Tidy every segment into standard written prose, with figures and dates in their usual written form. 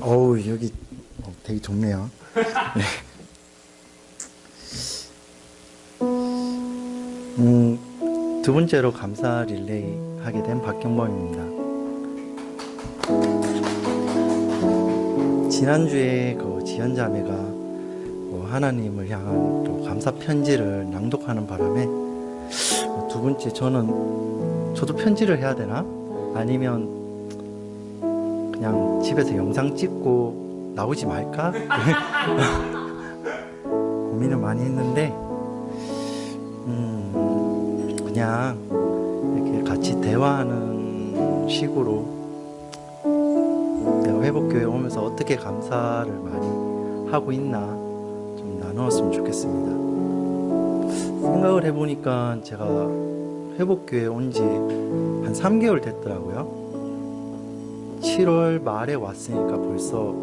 어우, 여기 되게 좋네요. 네. 두 번째로 감사 릴레이 하게 된 박경범입니다. 지난주에 그 지연자매가 하나님을 향한 또 감사 편지를 낭독하는 바람에 두 번째 저도 편지를 해야 되나? 아니면 그냥 집에서 영상 찍고 나오지 말까? 고민을 많이 했는데 그냥 이렇게 같이 대화하는 식으로 내가 회복교회 오면서 어떻게 감사를 많이 하고 있나 좀 나누었으면 좋겠습니다. 생각을 해보니까 제가 회복교회 온 지 한 3개월 됐더라고요. 7월 말에 왔으니까 벌써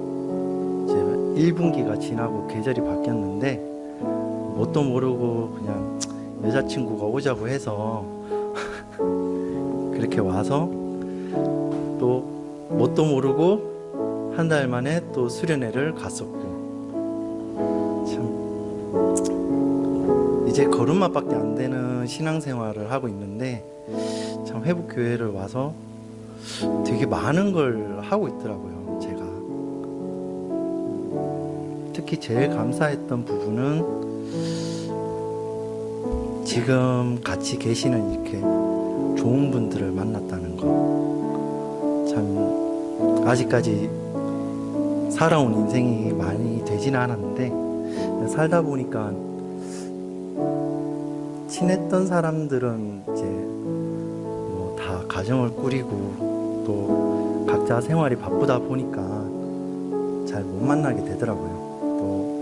이제 1분기가 지나고 계절이 바뀌었는데 뭣도 모르고 그냥 여자친구가 오자고 해서 그렇게 와서 또 뭣도 모르고 한 달 만에 또 수련회를 갔었고, 참 이제 걸음마밖에 안 되는 신앙생활을 하고 있는데 참 회복교회를 와서 되게 많은 걸 하고 있더라고요. 제가 특히 제일 감사했던 부분은 지금 같이 계시는 이렇게 좋은 분들을 만났다는 거. 참 아직까지 살아온 인생이 많이 되지는 않았는데 살다 보니까 친했던 사람들은 이제 뭐 다 가정을 꾸리고 또 각자 생활이 바쁘다 보니까 잘 못 만나게 되더라고요. 또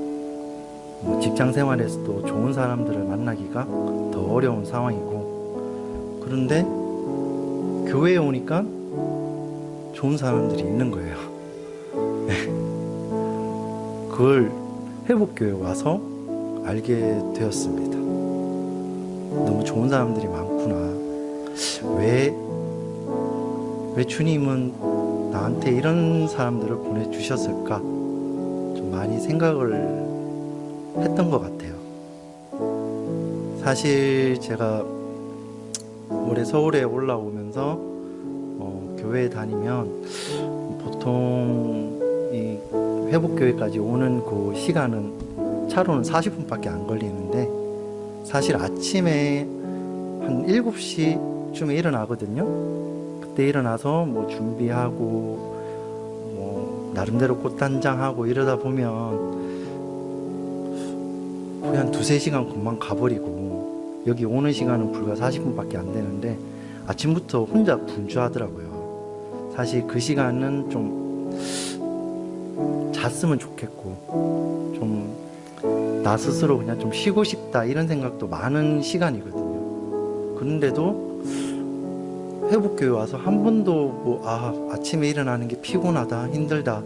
뭐 직장 생활에서도 좋은 사람들을 만나기가 더 어려운 상황이고, 그런데 교회에 오니까 좋은 사람들이 있는 거예요. 그걸 회복교회에 와서 알게 되었습니다. 너무 좋은 사람들이 많구나. 왜 주님은 나한테 이런 사람들을 보내주셨을까? 좀 많이 생각을 했던 것 같아요. 사실 제가 올해 서울에 올라오면서 교회에 다니면 보통 이 회복교회까지 오는 그 시간은 차로는 40분밖에 안 걸리는데, 사실 아침에 한 7시쯤에 일어나거든요. 그때 일어나서 뭐 준비하고 뭐 나름대로 꽃단장하고 이러다 보면 거의 한 2-3시간 금방 가버리고, 여기 오는 시간은 불과 40분밖에 안 되는데 아침부터 혼자 분주하더라고요. 사실 그 시간은 좀 잤으면 좋겠고 좀 나 스스로 그냥 좀 쉬고 싶다 이런 생각도 많은 시간이거든요. 그런데도 회복교회 와서 한 번도 아침에 일어나는 게 피곤하다, 힘들다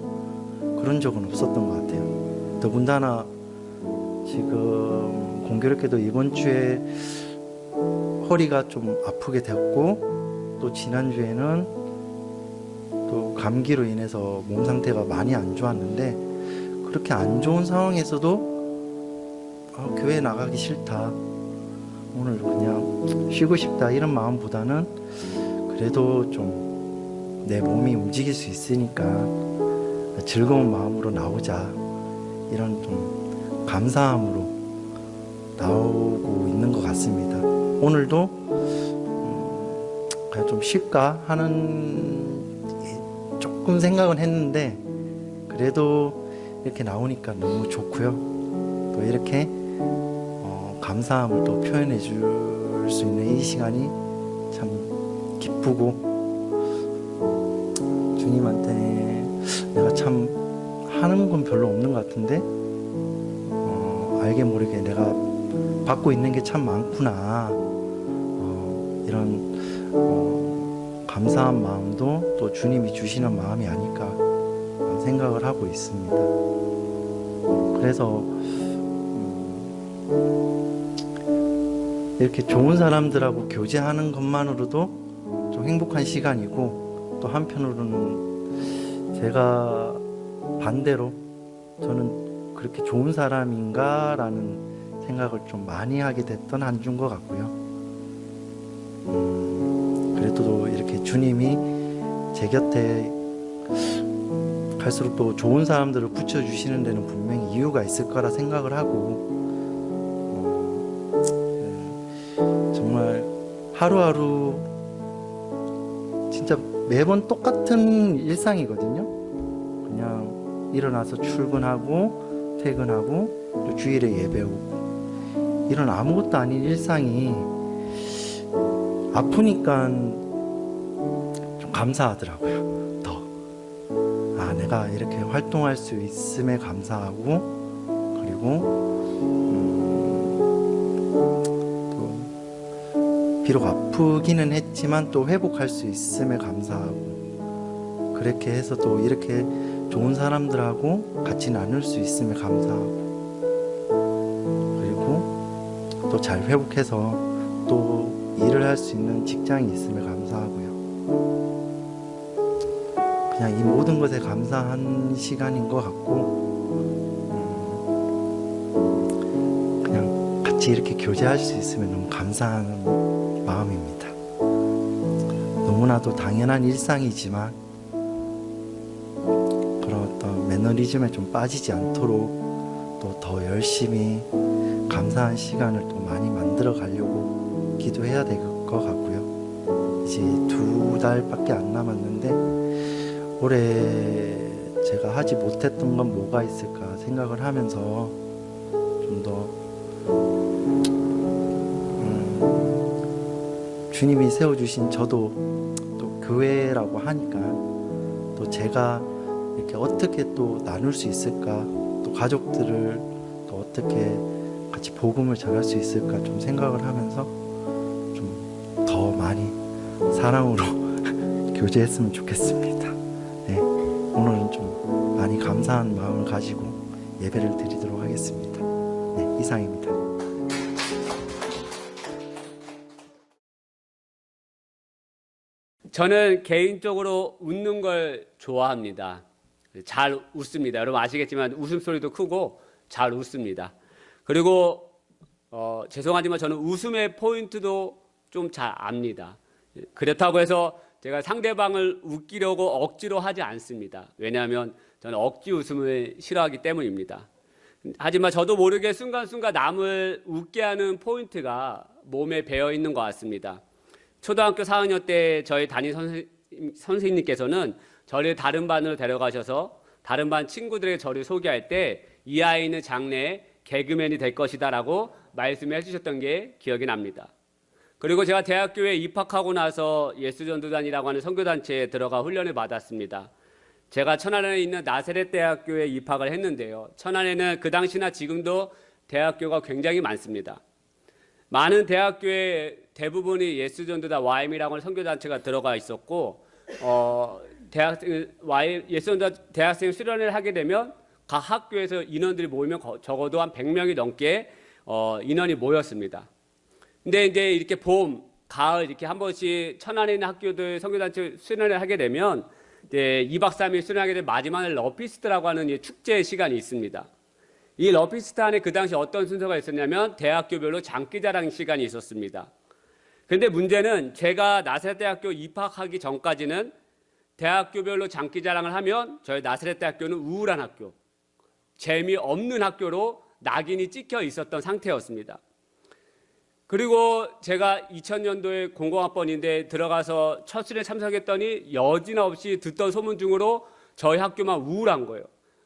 그런 적은 없었던 것 같아요. 더군다나 지금 공교롭게도 이번 주에 허리가 좀 아프게 되었고, 또 지난주에는 또 감기로 인해서 몸 상태가 많이 안 좋았는데, 그렇게 안 좋은 상황에서도 교회 나가기 싫다, 오늘 그냥 쉬고 싶다 이런 마음보다는 그래도 좀 내 몸이 움직일 수 있으니까 즐거운 마음으로 나오자, 이런 좀 감사함으로 나오고 있는 것 같습니다. 오늘도 그냥 좀 쉴까 하는 조금 생각은 했는데, 그래도 이렇게 나오니까 너무 좋고요. 또 이렇게 감사함을 또 표현해 줄 수 있는 이 시간이 참 기쁘고, 주님한테 내가 참 하는 건 별로 없는 것 같은데 알게 모르게 내가 받고 있는 게 참 많구나, 이런 감사한 마음도 또 주님이 주시는 마음이 아닐까 생각을 하고 있습니다. 그래서 이렇게 좋은 사람들하고 교제하는 것만으로도 좀 행복한 시간이고, 또 한편으로는 제가 반대로 저는 그렇게 좋은 사람인가라는 생각을 좀 많이 하게 됐던 한 주인 것 같고요. 그래도 이렇게 주님이 제 곁에 갈수록 또 좋은 사람들을 붙여주시는 데는 분명히 이유가 있을 거라 생각을 하고, 정말 하루하루 진짜 매번 똑같은 일상이거든요. 그냥 일어나서 출근하고 퇴근하고 또 주일에 예배 오고, 이런 아무것도 아닌 일상이 아프니까 좀 감사하더라고요. 내가 이렇게 활동할 수 있음에 감사하고, 그리고 또 비록 아프기는 했지만 또 회복할 수 있음에 감사하고, 그렇게 해서 또 이렇게 좋은 사람들하고 같이 나눌 수 있음에 감사하고, 그리고 또 잘 회복해서 또 일을 할 수 있는 직장이 있음에 감사하고요. 그냥 이 모든 것에 감사한 시간인 것 같고, 그냥 같이 이렇게 교제할 수 있으면 너무 감사한 마음입니다. 너무나도 당연한 일상이지만 그런 어떤 매너리즘에 좀 빠지지 않도록 또 더 열심히 감사한 시간을 또 많이 만들어 가려고 기도해야 될 것 같고요. 이제 2달밖에 안 남았는데 올해 제가 하지 못했던 건 뭐가 있을까 생각을 하면서 좀 더 주님이 세워주신 저도 또 교회라고 하니까 또 제가 이렇게 어떻게 또 나눌 수 있을까, 또 가족들을 또 어떻게 같이 복음을 전할 수 있을까 좀 생각을 하면서 좀 더 많이 사랑으로 교제했으면 좋겠습니다. 네, 오늘은 좀 많이 감사한 마음을 가지고 예배를 드리도록 하겠습니다. 네, 이상입니다. 저는 개인적으로 웃는 걸 좋아합니다. 잘 웃습니다. 여러분 아시겠지만 웃음소리도 크고 잘 웃습니다. 그리고 죄송하지만 저는 웃음의 포인트도 좀 잘 압니다. 그렇다고 해서 제가 상대방을 웃기려고 억지로 하지 않습니다. 왜냐하면 저는 억지 웃음을 싫어하기 때문입니다. 하지만 저도 모르게 순간순간 남을 웃게 하는 포인트가 몸에 배어 있는 것 같습니다. 초등학교 4학년 때 저희 담임 선생님께서는 저를 다른 반으로 데려가셔서 다른 반 친구들에게 저를 소개할 때 이 아이는 장래에 개그맨이 될 것이다 라고 말씀해 주셨던 게 기억이 납니다. 그리고 제가 대학교에 입학하고 나서 예수전도단이라고 하는 선교단체에 들어가 훈련을 받았습니다. 제가 천안에 있는 나세렛 대학교에 입학을 했는데요. 천안에는 그 당시나 지금도 대학교가 굉장히 많습니다. 많은 대학교에 대부분이 예수전도단 YM이라고 하는 선교단체가 들어가 있었고, 예수전도단 대학생 수련을 하게 되면 각 학교에서 인원들이 모이면 적어도 한 100명이 넘게 인원이 모였습니다. 근데 이제 이렇게 봄, 가을 이렇게 한 번씩 천안에 있는 학교들 선교단체 수련을 하게 되면 이제 2박 3일 수련하게 되면 마지막에 러피스트라고 하는 축제 시간이 있습니다. 이 러피스트 안에 그 당시 어떤 순서가 있었냐면 대학교별로 장기자랑 시간이 있었습니다. 그런데 문제는 제가 나사렛 대학교 입학하기 전까지는 대학교별로 장기자랑을 하면 저희 나사렛 대학교는 우울한 학교, 재미없는 학교로 낙인이 찍혀 있었던 상태였습니다. 그리고 제가 2000년도에 공공학번인데 들어가서 첫 수련에 참석했더니 여지없이 듣던 소문 중으로 저희 학교만 우울한 거예요.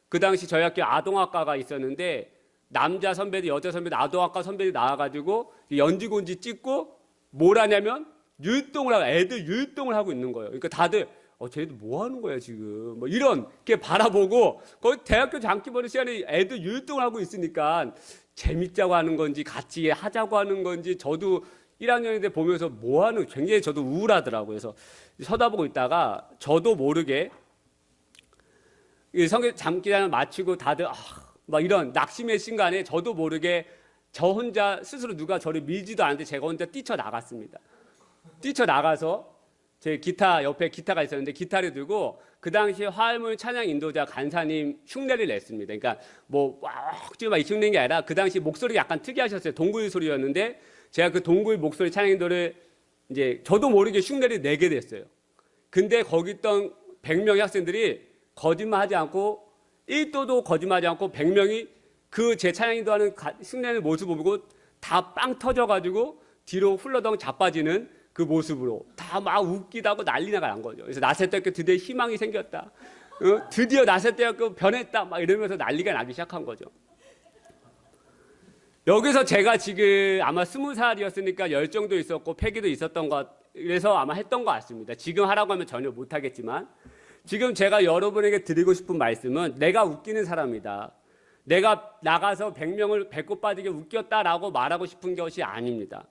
그 당시 저희 학교 아동학과가 있었는데 남자 선배들, 여자 선배들, 아동학과 선배들이 나와가지고 연지곤지 찍고 뭘 하냐면 애들 율동을 하고 있는 거예요. 그러니까 다들 쟤네들 뭐 하는 거야 지금, 뭐 이렇게 바라보고, 거기 대학교 장기 보는 시간에 애들 율동을 하고 있으니까 재밌자고 하는 건지 같이 하자고 하는 건지 저도 1학년인데 보면서 뭐 하는, 굉장히 저도 우울하더라고요. 그래서 쳐다보고 있다가 저도 모르게 성경 장기자랑 마치고 다들 막 이런 낙심의 순간에 저도 모르게 저 혼자 스스로 누가 저를 밀지도 않는데 제가 혼자 뛰쳐나갔습니다. 뛰쳐나가서 제 기타 옆에 기타가 있었는데 기타를 들고 그 당시에 화해문 찬양 인도자 간사님 흉내를 냈습니다. 그러니까 뭐 억지로 막 흉내는 게 아니라 그 당시 목소리가 약간 특이하셨어요. 동굴 소리였는데 제가 그 동굴 목소리 찬양 인도를 이제 저도 모르게 흉내를 내게 됐어요. 근데 거기 있던 100명의 학생들이 거짓말하지 않고 1도도 거짓말하지 않고 100명이 그 제 찬양 인도하는 흉내는 모습을 보고 다 빵 터져가지고 뒤로 훌러덩 자빠지는 그 모습으로 다 막 웃기다고 난리가 난 거죠. 그래서 나세대학교 드디어 희망이 생겼다. 드디어 나세대학교 변했다. 막 이러면서 난리가 나기 시작한 거죠. 여기서 제가 지금 아마 20살이었으니까 열정도 있었고 패기도 있었던 것, 그래서 아마 했던 것 같습니다. 지금 하라고 하면 전혀 못하겠지만 지금 제가 여러분에게 드리고 싶은 말씀은 내가 웃기는 사람이다. 내가 나가서 100명을 배꼽 빠지게 웃겼다라고 말하고 싶은 것이 아닙니다.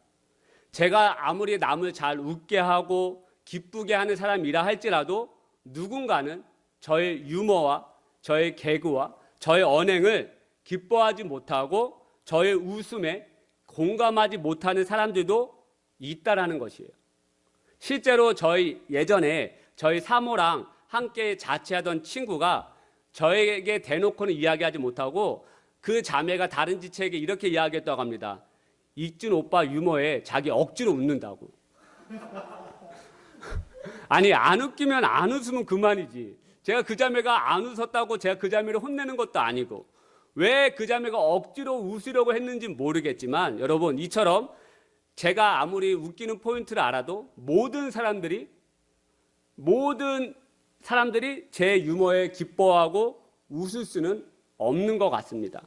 제가 아무리 남을 잘 웃게 하고 기쁘게 하는 사람이라 할지라도 누군가는 저의 유머와 저의 개그와 저의 언행을 기뻐하지 못하고 저의 웃음에 공감하지 못하는 사람들도 있다라는 것이에요. 실제로 예전에 저희 사모랑 함께 자취하던 친구가 저에게 대놓고는 이야기하지 못하고 그 자매가 다른 지체에게 이렇게 이야기했다고 합니다. 익준 오빠 유머에 자기 억지로 웃는다고. 아니 안 웃기면 안 웃으면 그만이지. 제가 그 자매가 안 웃었다고 제가 그 자매를 혼내는 것도 아니고 왜 그 자매가 억지로 웃으려고 했는지 모르겠지만 여러분 이처럼 제가 아무리 웃기는 포인트를 알아도 모든 사람들이 제 유머에 기뻐하고 웃을 수는 없는 것 같습니다.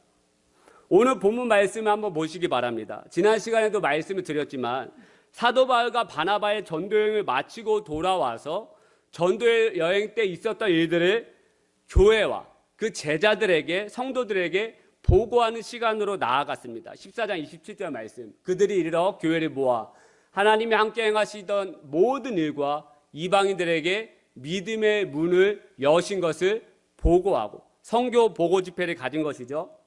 오늘 본문 말씀을 한번 보시기 바랍니다. 지난 시간에도 말씀을 드렸지만 사도 바울과 바나바의 전도 여행을 마치고 돌아와서 전도 여행 때 있었던 일들을 교회와 그 제자들에게 성도들에게 보고하는 시간으로 나아갔습니다. 14장 27절 말씀. 그들이 이르러 교회를 모아 하나님이 함께 행하시던 모든 일과 이방인들에게 믿음의 문을 여신 것을 보고하고 선교 보고 집회를 가진 것이죠.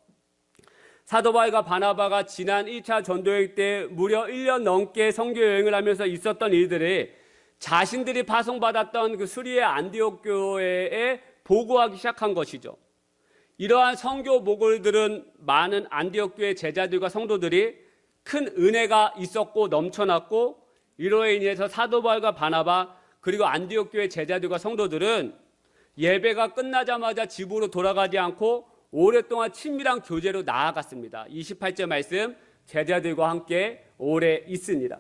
사도 바울과 바나바가 지난 1차 전도여행 때 무려 1년 넘게 선교 여행을 하면서 있었던 일들을 자신들이 파송받았던 그 수리의 안디옥 교회에 보고하기 시작한 것이죠. 이러한 선교 보고들은 많은 안디옥 교회 제자들과 성도들이 큰 은혜가 있었고 넘쳐났고 이로 인해서 사도 바울과 바나바 그리고 안디옥 교회 제자들과 성도들은 예배가 끝나자마자 집으로 돌아가지 않고 오랫동안 친밀한 교제로 나아갔습니다. 28절 말씀 제자들과 함께 오래 있으니라.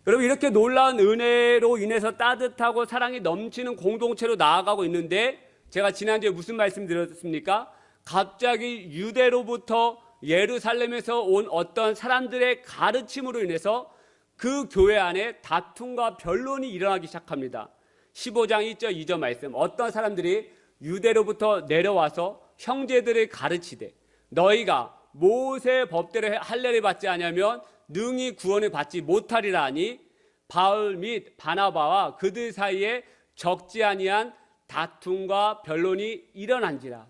여러분 이렇게 놀라운 은혜로 인해서 따뜻하고 사랑이 넘치는 공동체로 나아가고 있는데 제가 지난주에 무슨 말씀 드렸습니까? 갑자기 유대로부터 예루살렘에서 온 어떤 사람들의 가르침으로 인해서 그 교회 안에 다툼과 변론이 일어나기 시작합니다. 15장 1절 2절 말씀 어떤 사람들이 유대로부터 내려와서 형제들을 가르치되 너희가 모세의 법대로 할례를 받지 않으면 능히 구원을 받지 못하리라 하니 바울 및 바나바와 그들 사이에 적지 아니한 다툼과 변론이 일어난지라.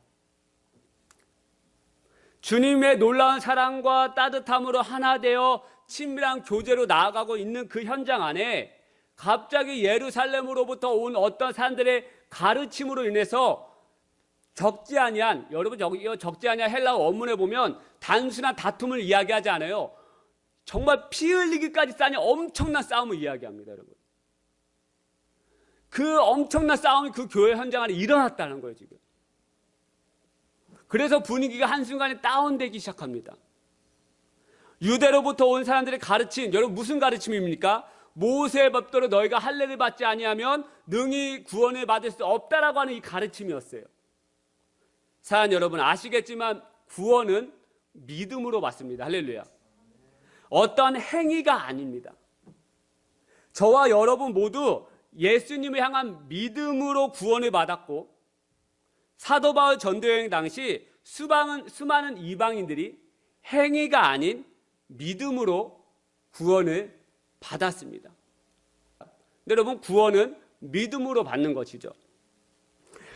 주님의 놀라운 사랑과 따뜻함으로 하나 되어 친밀한 교제로 나아가고 있는 그 현장 안에 갑자기 예루살렘으로부터 온 어떤 사람들의 가르침으로 인해서 적지 아니한, 여러분 여기 적지 아니한 헬라어 원문에 보면 단순한 다툼을 이야기하지 않아요. 정말 피 흘리기까지 싸니 엄청난 싸움을 이야기합니다, 여러분. 그 엄청난 싸움이 그 교회 현장 안에 일어났다는 거예요, 지금. 그래서 분위기가 한순간에 다운되기 시작합니다. 유대로부터 온 사람들의 가르침, 여러분 무슨 가르침입니까? 모세의 법대로 너희가 할례를 받지 아니하면 능히 구원을 받을 수 없다라고 하는 이 가르침이었어요. 사랑 여러분 아시겠지만 구원은 믿음으로 받습니다. 할렐루야. 어떤 행위가 아닙니다. 저와 여러분 모두 예수님을 향한 믿음으로 구원을 받았고 사도 바울 전도여행 당시 수많은 이방인들이 행위가 아닌 믿음으로 구원을 받았습니다. 여러분 구원은 믿음으로 받는 것이죠.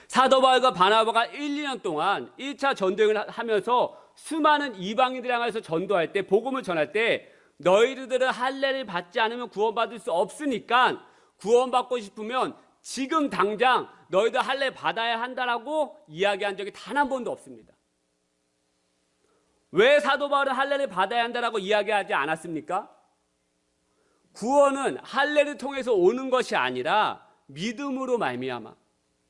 사도 바울과 바나바가 1, 2년 동안 1차 전도여행을 하면서 수많은 이방인들을 향해서 전도할 때 복음을 전할 때 너희들은 할례를 받지 않으면 구원받을 수 없으니까 구원받고 싶으면 지금 당장 너희들 할례 받아야 한다라고 이야기한 적이 단 한 번도 없습니다. 왜 사도 바울은 할례를 받아야 한다라고 이야기하지 않았습니까? 구원은 할례를 통해서 오는 것이 아니라 믿음으로 말미암아.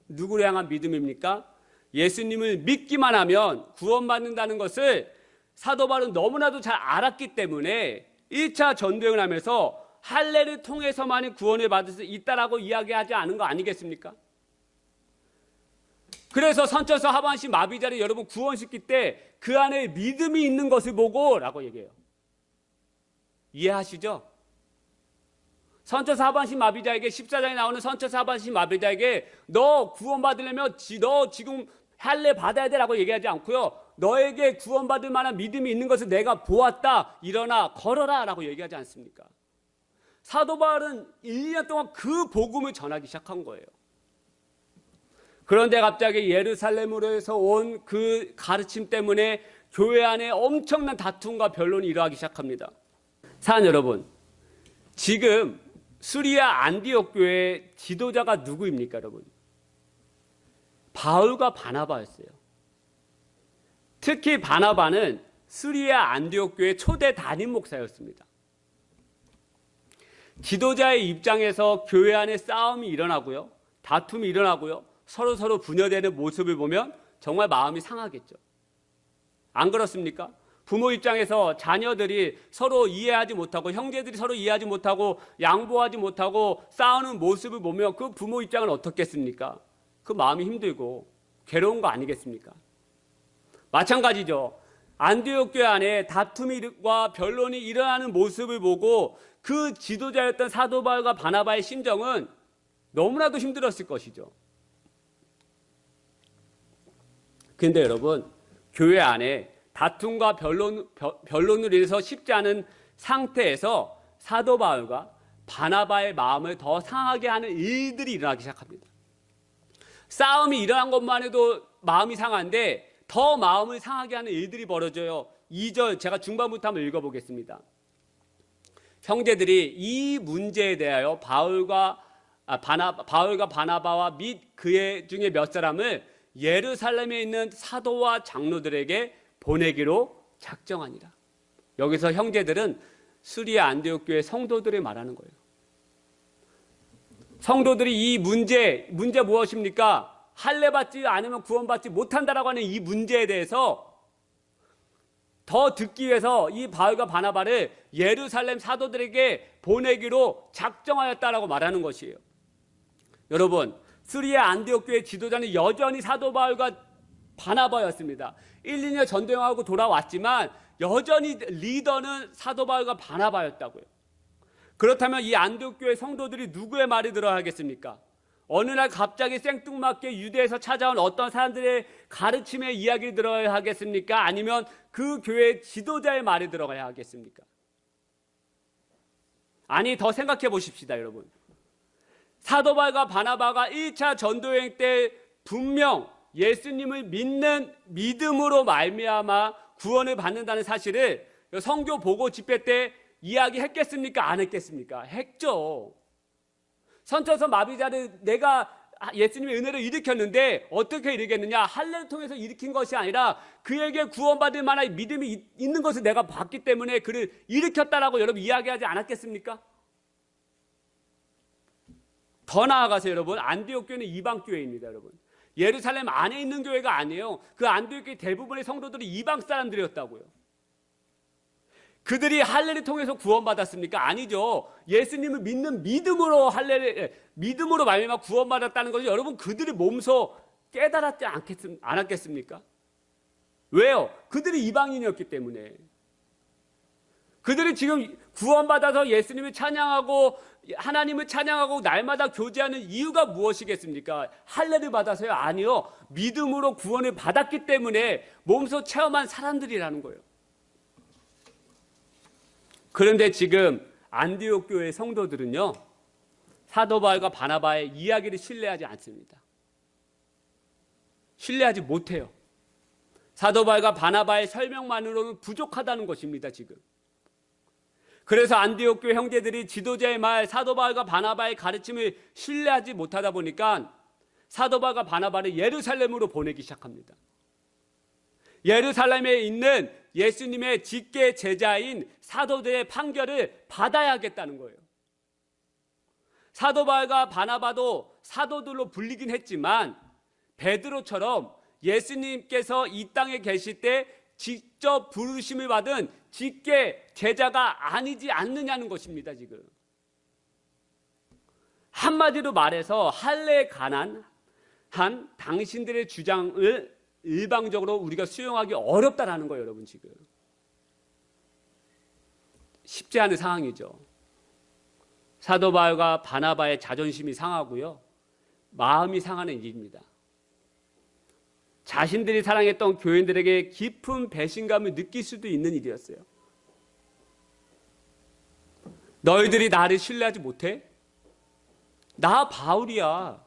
누구를 향한 믿음입니까? 예수님을 믿기만 하면 구원받는다는 것을 사도 바울은 너무나도 잘 알았기 때문에 1차 전도행을 하면서 할례를 통해서만이 구원을 받을 수 있다라고 이야기하지 않은 거 아니겠습니까? 그래서 선처서 하반신 마비자를 여러분 구원시킬 때 그 안에 믿음이 있는 것을 보고 라고 얘기해요. 이해하시죠? 선처서 하반신 마비자에게 14장에 나오는 선처서 하반신 마비자에게 너 구원받으려면 너 지금 할례 받아야 돼라고 얘기하지 않고요. 너에게 구원받을 만한 믿음이 있는 것을 내가 보았다. 일어나 걸어라 라고 얘기하지 않습니까? 사도 바울은 1년 동안 그 복음을 전하기 시작한 거예요. 그런데 갑자기 예루살렘으로서 온 그 가르침 때문에 교회 안에 엄청난 다툼과 변론이 일어나기 시작합니다. 사랑 여러분, 지금 수리아 안디옥 교회의 지도자가 누구입니까, 여러분? 바울과 바나바였어요. 특히 바나바는 수리아 안디옥 교회 초대 담임 목사였습니다. 지도자의 입장에서 교회 안에 싸움이 일어나고요, 다툼이 일어나고요, 서로 분열되는 모습을 보면 정말 마음이 상하겠죠. 안 그렇습니까? 부모 입장에서 자녀들이 서로 이해하지 못하고 형제들이 서로 이해하지 못하고 양보하지 못하고 싸우는 모습을 보면 그 부모 입장은 어떻겠습니까? 그 마음이 힘들고 괴로운 거 아니겠습니까? 마찬가지죠. 안디옥 교회 안에 다툼과 변론이 일어나는 모습을 보고 그 지도자였던 사도 바울과 바나바의 심정은 너무나도 힘들었을 것이죠. 그런데 여러분, 교회 안에 다툼과 변론으로 인해서 쉽지 않은 상태에서 사도 바울과 바나바의 마음을 더 상하게 하는 일들이 일어나기 시작합니다. 싸움이 일어난 것만 해도 마음이 상한데 더 마음을 상하게 하는 일들이 벌어져요. 2절 제가 중반부터 한번 읽어보겠습니다. 형제들이 이 문제에 대하여 바울과 바나바와 및 그의 중에 몇 사람을 예루살렘에 있는 사도와 장로들에게 보내기로 작정하니라. 여기서 형제들은 수리아 안디옥 교회 성도들을 말하는 거예요. 성도들이 이 문제 무엇입니까? 할례 받지 않으면 구원받지 못한다라고 하는 이 문제에 대해서 더 듣기 위해서 이 바울과 바나바를 예루살렘 사도들에게 보내기로 작정하였다라고 말하는 것이에요. 여러분, 수리아 안디옥 교회 지도자는 여전히 사도 바울과 바나바였습니다. 1, 2년 전도행하고 돌아왔지만 여전히 리더는 사도 바울과 바나바였다고요. 그렇다면 이 안디옥 교회 성도들이 누구의 말을 들어야 하겠습니까? 어느 날 갑자기 생뚱맞게 유대에서 찾아온 어떤 사람들의 가르침의 이야기를 들어야 하겠습니까? 아니면 그 교회 지도자의 말을 들어가야 하겠습니까? 아니, 더 생각해 보십시다, 여러분. 사도 바울과 바나바가 1차 전도여행 때 분명 예수님을 믿는 믿음으로 말미암아 구원을 받는다는 사실을 성교 보고 집회 때 이야기했겠습니까? 안 했겠습니까? 했죠. 선처서 마비자를 내가 예수님의 은혜를 일으켰는데 어떻게 일으켰느냐? 할례를 통해서 일으킨 것이 아니라 그에게 구원받을 만한 믿음이 있는 것을 내가 봤기 때문에 그를 일으켰다라고 여러분 이야기하지 않았겠습니까? 더 나아가서 여러분, 안디옥 교회는 이방 교회입니다, 여러분. 예루살렘 안에 있는 교회가 아니에요. 그 안디옥 교회 대부분의 성도들이 이방 사람들이었다고요. 그들이 할례를 통해서 구원받았습니까? 아니죠. 예수님을 믿는 믿음으로 말미암아 구원받았다는 것을 여러분 그들이 몸소 깨달았지 않았겠습니까? 왜요? 그들이 이방인이었기 때문에. 그들이 지금 구원받아서 예수님을 찬양하고 하나님을 찬양하고 날마다 교제하는 이유가 무엇이겠습니까? 할례를 받아서요? 아니요. 믿음으로 구원을 받았기 때문에 몸소 체험한 사람들이라는 거예요. 그런데 지금 안디옥 교회 성도들은요, 사도 바울과 바나바의 이야기를 신뢰하지 않습니다. 신뢰하지 못해요. 사도 바울과 바나바의 설명만으로는 부족하다는 것입니다, 지금. 그래서 안디옥 교회 형제들이 지도자의 말, 사도 바울과 바나바의 가르침을 신뢰하지 못하다 보니까 사도 바울과 바나바를 예루살렘으로 보내기 시작합니다. 예루살렘에 있는 예수님의 직계 제자인 사도들의 판결을 받아야겠다는 거예요. 사도 바울과 바나바도 사도들로 불리긴 했지만 베드로처럼 예수님께서 이 땅에 계실 때 직접 부르심을 받은 직계 제자가 아니지 않느냐는 것입니다. 지금 한마디로 말해서 할례에 관한 당신들의 주장을 일방적으로 우리가 수용하기 어렵다라는 거예요. 여러분, 지금 쉽지 않은 상황이죠. 사도 바울과 바나바의 자존심이 상하고요, 마음이 상하는 일입니다. 자신들이 사랑했던 교인들에게 깊은 배신감을 느낄 수도 있는 일이었어요. 너희들이 나를 신뢰하지 못해? 나 바울이야.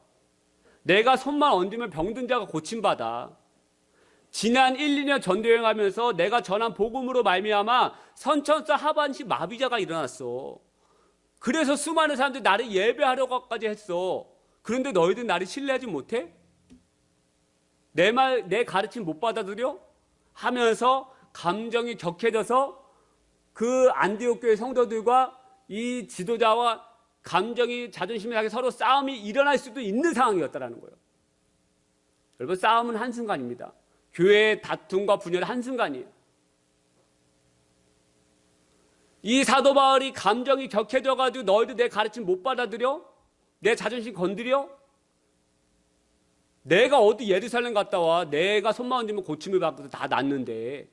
내가 손만 얹으면 병든 자가 고침받아. 지난 1, 2년 전도여행하면서 내가 전한 복음으로 말미암아 선천성 하반신 마비자가 일어났어. 그래서 수많은 사람들이 나를 예배하려고까지 했어. 그런데 너희들 나를 신뢰하지 못해? 내 말, 내 가르침 못 받아들여? 하면서 감정이 격해져서 그 안디옥 교회 성도들과 이 지도자와 감정이 자존심이 상해 서로 싸움이 일어날 수도 있는 상황이었다라는 거예요. 여러분, 싸움은 한순간입니다. 교회의 다툼과 분열은 한순간이에요. 이 사도 바울이 감정이 격해져가지고 너희들 내 가르침 못 받아들여? 내 자존심 건드려? 내가 어디 예루살렘 갔다 와. 내가 손만 얹으면 고침을 받고 다 낫는데.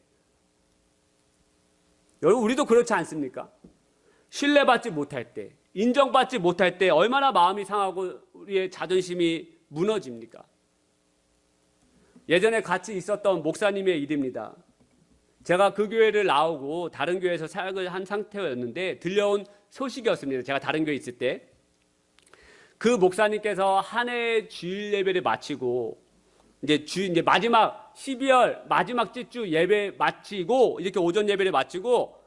여러분, 우리도 그렇지 않습니까? 신뢰받지 못할 때, 인정받지 못할 때 얼마나 마음이 상하고 우리의 자존심이 무너집니까? 예전에 같이 있었던 목사님의 일입니다. 제가 그 교회를 나오고 다른 교회에서 사역을 한 상태였는데 들려온 소식이었습니다. 제가 다른 교회에 있을 때. 그 목사님께서 한 해의 주일 예배를 마치고 이제 마지막 12월 마지막 주 예배 마치고 이렇게 오전 예배를 마치고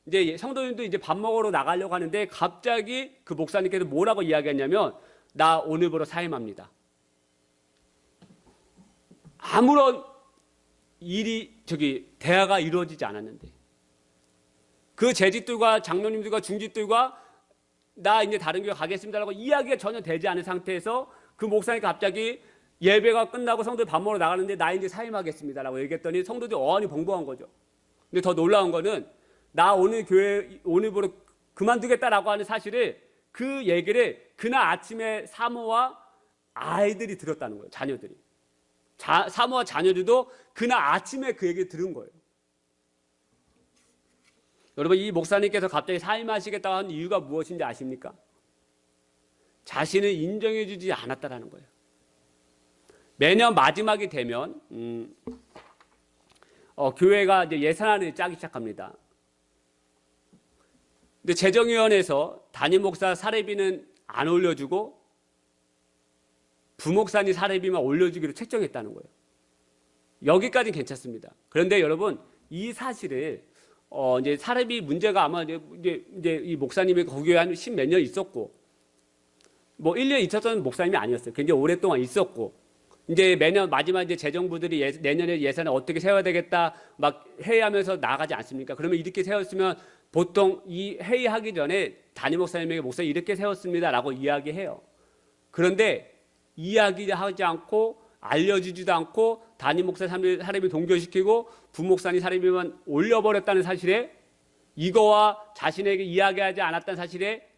이제 성도님도 이제 밥 먹으러 나가려고 하는데 갑자기 그 목사님께서 뭐라고 이야기했냐면, 나 오늘부로 사임합니다. 아무런 대화가 이루어지지 않았는데 그 재직들과 장로님들과 중직들과 나 이제 다른 교회 가겠습니다라고 이야기가 전혀 되지 않은 상태에서 그 목사님이 갑자기 예배가 끝나고 성도들 밥 먹으러 나가는데 나 이제 사임하겠습니다라고 얘기했더니 성도들이 어안이 벙벙한 거죠. 근데 더 놀라운 거는 나 오늘 교회 오늘부로 그만두겠다라고 하는 사실을, 그 얘기를 그날 아침에 사모와 아이들이 들었다는 거예요. 자녀들이. 사모와 자녀들도 그날 아침에 그 얘기를 들은 거예요. 여러분, 이 목사님께서 갑자기 사임하시겠다고 하는 이유가 무엇인지 아십니까? 자신을 인정해 주지 않았다라는 거예요. 매년 마지막이 되면 교회가 이제 예산안을 짜기 시작합니다. 근데 재정위원회에서 담임 목사 사례비는 안 올려주고 부목사님 사례비만 올려주기로 책정했다는 거예요. 여기까지는 괜찮습니다. 그런데 여러분, 이 사실을 이제 사례비 문제가 아마 이제 이 목사님이 거기에 한 10몇 년 있었고, 뭐 1년 있었던 목사님이 아니었어요. 굉장히 오랫동안 있었고, 이제 매년 마지막 이제 재정부들이 내년에 예산을 어떻게 세워야 되겠다 막 회의하면서 나가지 않습니까? 그러면 이렇게 세웠으면 보통 이 회의하기 전에 담임 목사님에게 목사님 이렇게 세웠습니다라고 이야기해요. 그런데 이야기하지 않고 알려주지도 않고 담임 목사 사례비 동결시키고 부목사님 사례비만 올려버렸다는 사실에, 이거와 자신에게 이야기하지 않았다는 사실에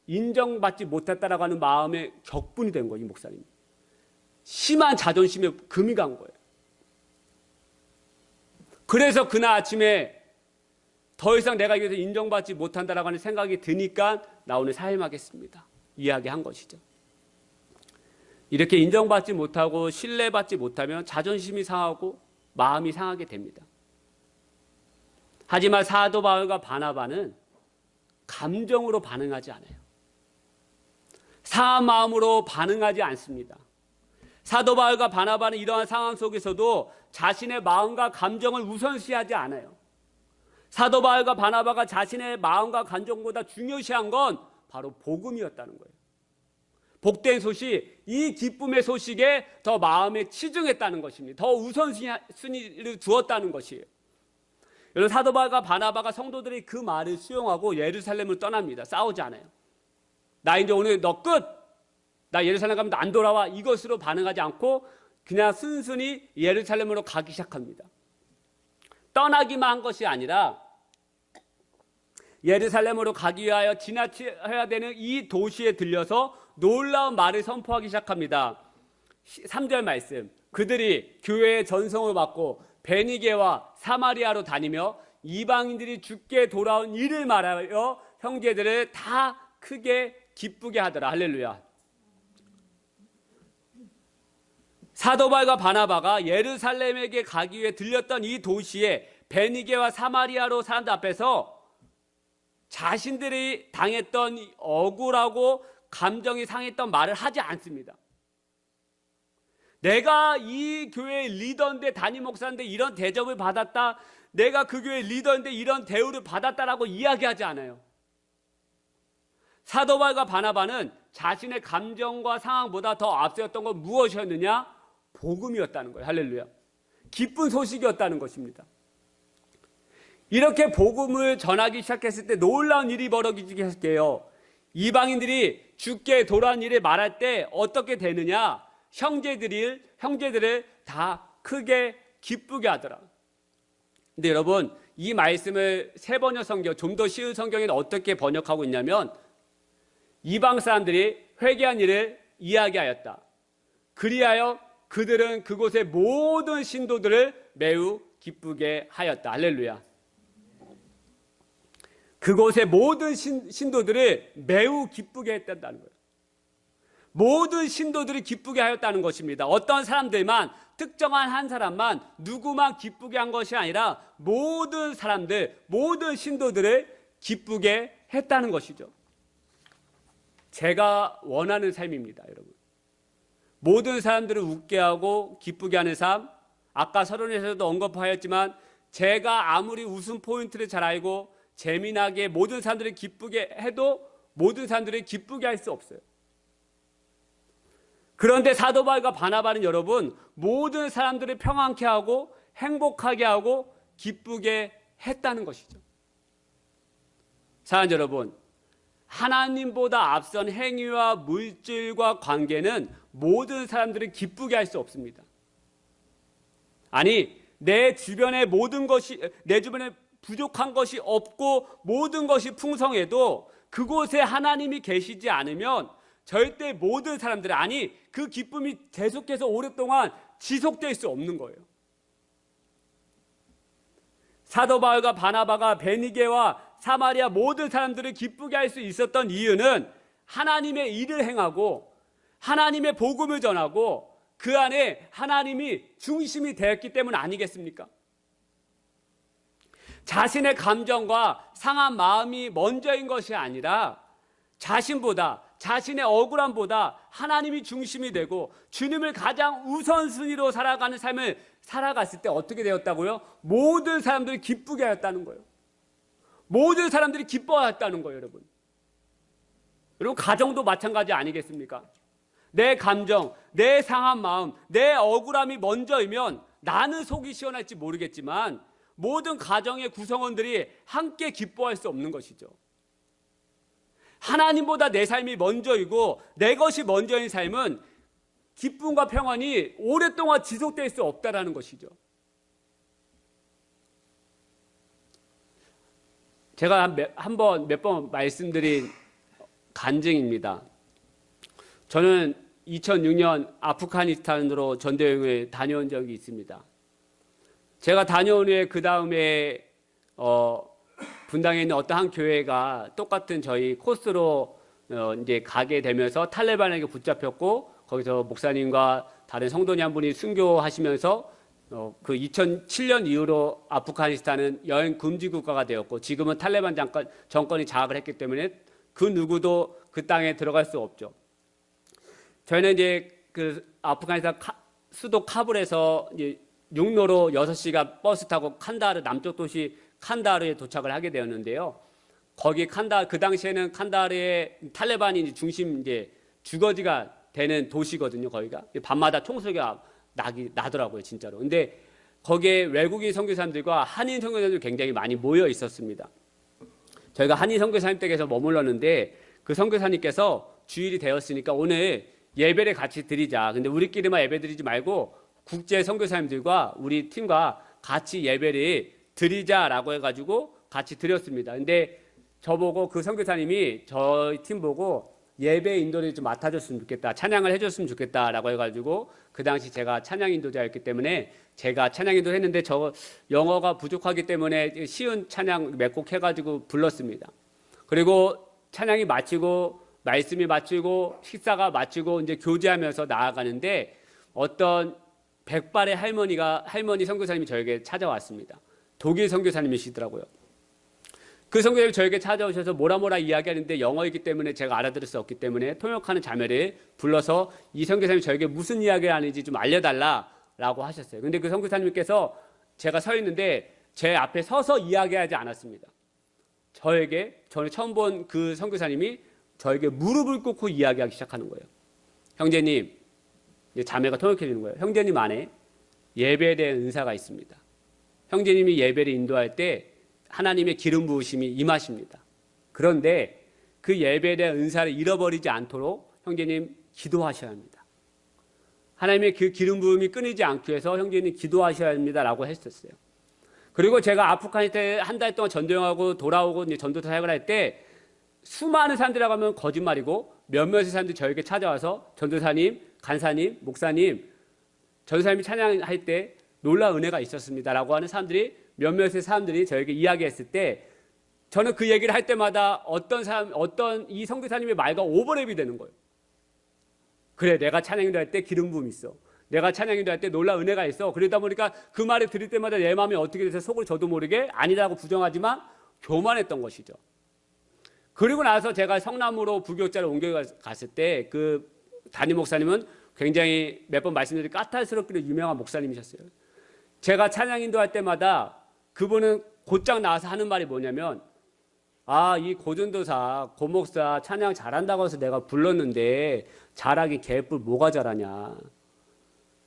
인정받지 못했다라고 하는 마음에 격분이 된 거예요. 이 목사님이. 심한 자존심에 금이 간 거예요. 그래서 그날 아침에 더 이상 내가 여기서 인정받지 못한다라고 하는 생각이 드니까 나 오늘 사임하겠습니다. 이야기한 것이죠. 이렇게 인정받지 못하고 신뢰받지 못하면 자존심이 상하고 마음이 상하게 됩니다. 하지만 사도 바울과 바나바는 감정으로 반응하지 않아요. 상한 마음으로 반응하지 않습니다. 사도 바울과 바나바는 이러한 상황 속에서도 자신의 마음과 감정을 우선시하지 않아요. 사도 바울과 바나바가 자신의 마음과 감정보다 중요시한 건 바로 복음이었다는 거예요. 복된 소식, 이 기쁨의 소식에 더 마음에 치중했다는 것입니다. 더 우선순위를 두었다는 것이에요. 여러분, 사도 바울과 바나바가 성도들이 그 말을 수용하고 예루살렘을 떠납니다. 싸우지 않아요. 나 이제 오늘 너 끝! 나 예루살렘 가면 안 돌아와. 이것으로 반응하지 않고 그냥 순순히 예루살렘으로 가기 시작합니다. 떠나기만 한 것이 아니라 예루살렘으로 가기 위하여 지나쳐야 되는 이 도시에 들려서 놀라운 말을 선포하기 시작합니다. 3절 말씀. 그들이 교회의 전성을 받고 베니게와 사마리아로 다니며 이방인들이 죽게 돌아온 일을 말하여 형제들을 다 크게 기쁘게 하더라. 할렐루야. 사도 바울과 바나바가 예루살렘에게 가기 위해 들렸던 이 도시에 베니게와 사마리아로 사람들 앞에서 자신들이 당했던 억울하고 감정이 상했던 말을 하지 않습니다. 내가 이 교회의 리더인데, 담임 목사인데 이런 대접을 받았다, 내가 그 교회의 리더인데 이런 대우를 받았다라고 이야기하지 않아요. 사도 바울과 바나바는 자신의 감정과 상황보다 더 앞서였던 건 무엇이었느냐? 복음이었다는 거예요. 할렐루야. 기쁜 소식이었다는 것입니다. 이렇게 복음을 전하기 시작했을 때 놀라운 일이 벌어지기 시작해요. 이방인들이 죽게 돌아온 일을 말할 때 어떻게 되느냐? 형제들을 다 크게 기쁘게 하더라. 근데 여러분, 이 말씀을 세번역 성경, 좀 더 쉬운 성경에는 어떻게 번역하고 있냐면, 이방 사람들이 회개한 일을 이야기하였다. 그리하여 그들은 그곳의 모든 신도들을 매우 기쁘게 하였다. 할렐루야. 그곳의 모든 신도들을 매우 기쁘게 했다는 거예요. 모든 신도들이 기쁘게 하였다는 것입니다. 어떤 사람들만, 특정한 한 사람만, 누구만 기쁘게 한 것이 아니라 모든 사람들, 모든 신도들을 기쁘게 했다는 것이죠. 제가 원하는 삶입니다, 여러분. 모든 사람들을 웃게 하고 기쁘게 하는 삶, 아까 서론에서도 언급하였지만 제가 아무리 웃음 포인트를 잘 알고 재미나게 모든 사람들을 기쁘게 해도 모든 사람들을 기쁘게 할 수 없어요. 그런데 사도 바울과 바나바는 여러분, 모든 사람들을 평안케 하고 행복하게 하고 기쁘게 했다는 것이죠. 사랑하는 여러분, 하나님보다 앞선 행위와 물질과 관계는 모든 사람들을 기쁘게 할 수 없습니다. 아니, 내 주변에 부족한 것이 없고 모든 것이 풍성해도 그곳에 하나님이 계시지 않으면 절대 모든 사람들, 아니 그 기쁨이 계속해서 오랫동안 지속될 수 없는 거예요. 사도 바울과 바나바가 베니게와 사마리아 모든 사람들을 기쁘게 할 수 있었던 이유는 하나님의 일을 행하고 하나님의 복음을 전하고 그 안에 하나님이 중심이 되었기 때문 아니겠습니까? 자신의 감정과 상한 마음이 먼저인 것이 아니라 자신보다, 자신의 억울함보다 하나님이 중심이 되고 주님을 가장 우선순위로 살아가는 삶을 살아갔을 때 어떻게 되었다고요? 모든 사람들이 기쁘게 하였다는 거예요. 모든 사람들이 기뻐하였다는 거예요, 여러분. 여러분, 가정도 마찬가지 아니겠습니까? 내 감정, 내 상한 마음, 내 억울함이 먼저이면 나는 속이 시원할지 모르겠지만 모든 가정의 구성원들이 함께 기뻐할 수 없는 것이죠. 하나님보다 내 삶이 먼저이고 내 것이 먼저인 삶은 기쁨과 평안이 오랫동안 지속될 수 없다라는 것이죠. 제가 몇 번 말씀드린 간증입니다. 저는 2006년 아프가니스탄으로 전도여행을 다녀온 적이 있습니다. 제가 다녀온 후에 그 다음에 분당에 있는 어떤 한 교회가 똑같은 저희 코스로 이제 가게 되면서 탈레반에게 붙잡혔고 거기서 목사님과 다른 성도님 한 분이 순교하시면서 그 2007년 이후로 아프가니스탄은 여행 금지 국가가 되었고 지금은 탈레반 정권이 장악을 했기 때문에 그 누구도 그 땅에 들어갈 수 없죠. 저희는 이제 그 아프가니스탄 수도 카불에서 이제 육로로 6시간 버스 타고 칸다하르 남쪽 도시 칸다하르에 도착을 하게 되었는데요. 거기 그 당시에는 칸다하르의 탈레반이 이제 중심 이제 주거지가 되는 도시거든요. 거기가 밤마다 총소리가 나더라고요, 진짜로. 근데 거기에 외국인 선교사님들과 한인 선교사님들 굉장히 많이 모여 있었습니다. 저희가 한인 선교사님 댁에서 머물렀는데 그 선교사님께서 주일이 되었으니까 오늘 예배를 같이 드리자. 근데 우리끼리만 예배 드리지 말고 국제 선교사님들과 우리 팀과 같이 예배를 드리자라고 해가지고 같이 드렸습니다. 근데 저보고 그 선교사님이 저희 팀 보고 예배 인도를 좀 맡아줬으면 좋겠다, 찬양을 해줬으면 좋겠다라고 해가지고 그 당시 제가 찬양 인도자였기 때문에 제가 찬양 인도 했는데 저 영어가 부족하기 때문에 쉬운 찬양 몇 곡 해가지고 불렀습니다. 그리고 찬양이 마치고 말씀이 마치고 식사가 마치고 이제 교제하면서 나아가는데 어떤 백발의 할머니 선교사님이 저에게 찾아왔습니다. 독일 선교사님이시더라고요. 그 선교사님이 저에게 찾아오셔서 뭐라 이야기하는데 영어이기 때문에 제가 알아들을 수 없기 때문에 통역하는 자매를 불러서 이 선교사님이 저에게 무슨 이야기를 하는지 좀 알려달라라고 하셨어요. 근데 그 선교사님께서 제가 서 있는데 제 앞에 서서 이야기하지 않았습니다. 저는 처음 본 그 선교사님이 저에게 무릎을 꿇고 이야기하기 시작하는 거예요. 형제님, 자매가 통역해 주는 거예요. 형제님 안에 예배에 대한 은사가 있습니다. 형제님이 예배를 인도할 때 하나님의 기름 부으심이 임하십니다. 그런데 그 예배에 대한 은사를 잃어버리지 않도록 형제님 기도하셔야 합니다. 하나님의 그 기름 부음이 끊이지 않기 위해서 형제님 기도하셔야 합니다라고 했었어요. 그리고 제가 아프가니스탄에 한 달 동안 전도행하고 돌아오고 이제 전도사 사역을 할 때 수많은 사람들이라고 하면 거짓말이고 몇몇의 사람들이 저에게 찾아와서 전도사님, 간사님, 목사님, 전도사님이 찬양할 때 놀라운 은혜가 있었습니다라고 하는 사람들이 몇몇의 사람들이 저에게 이야기했을 때 저는 그 얘기를 할 때마다 어떤 이 선교사님의 말과 오버랩이 되는 거예요. 그래, 내가 찬양인도 할 때 기름 부음이 있어. 내가 찬양인도 할 때 놀라운 은혜가 있어. 그러다 보니까 그 말을 들을 때마다 내 마음이 어떻게 돼서 속을 저도 모르게 아니라고 부정하지만 교만했던 것이죠. 그리고 나서 제가 성남으로 부교육자를 옮겨갔을 때 그 담임 목사님은 굉장히 몇 번 말씀드린 까탈스럽기로 유명한 목사님이셨어요. 제가 찬양 인도할 때마다 그분은 곧장 나와서 하는 말이 뭐냐면 이 고전도사, 고목사 찬양 잘한다고 해서 내가 불렀는데 잘하긴 개뿔 뭐가 잘하냐.